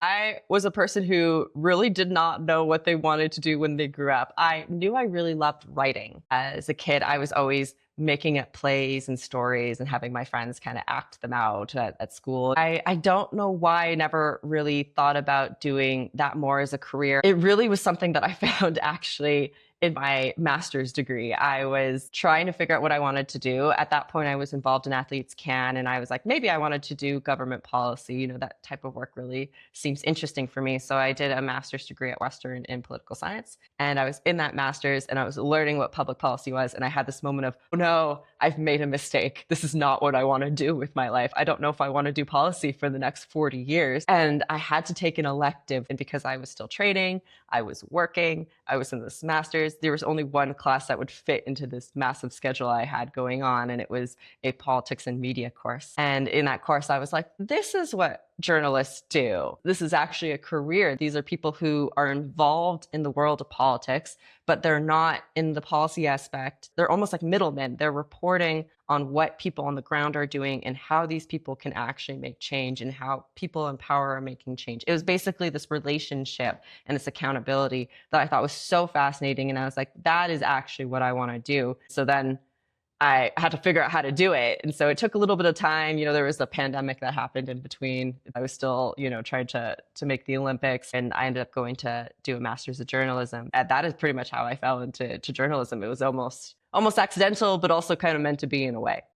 I was a person who really did not know what they wanted to do when they grew up. I knew I really loved writing. As a kid, I was always making up plays and stories and having my friends kind of act them out at school. I don't know why I never really thought about doing that more as a career. It really was something that I found actually in my master's degree. I was trying to figure out what I wanted to do. At that point, I was involved in Athletes Can, and I was like, maybe I wanted to do government policy. That type of work really seems interesting for me. So I did a master's degree at Western in political science. And I was in that master's and I was learning what public policy was. And I had this moment of, oh no, I've made a mistake. This is not what I want to do with my life. I don't know if I want to do policy for the next 40 years. And I had to take an elective. And because I was still training, I was working, I was in this master's, there was only one class that would fit into this massive schedule I had going on, and it was a politics and media course. And in that course, I was like, this is what journalists do. This is actually a career. These are people who are involved in the world of politics, but they're not in the policy aspect. They're almost like middlemen. They're reporting on what people on the ground are doing and how these people can actually make change and how people in power are making change. It was basically this relationship and this accountability that I thought was so fascinating. And I was like, that is actually what I want to do. So then I had to figure out how to do it. And so it took a little bit of time. There was a pandemic that happened in between. I was still, trying to make the Olympics, and I ended up going to do a master's of journalism. And that is pretty much how I fell into journalism. It was almost accidental, but also kind of meant to be in a way.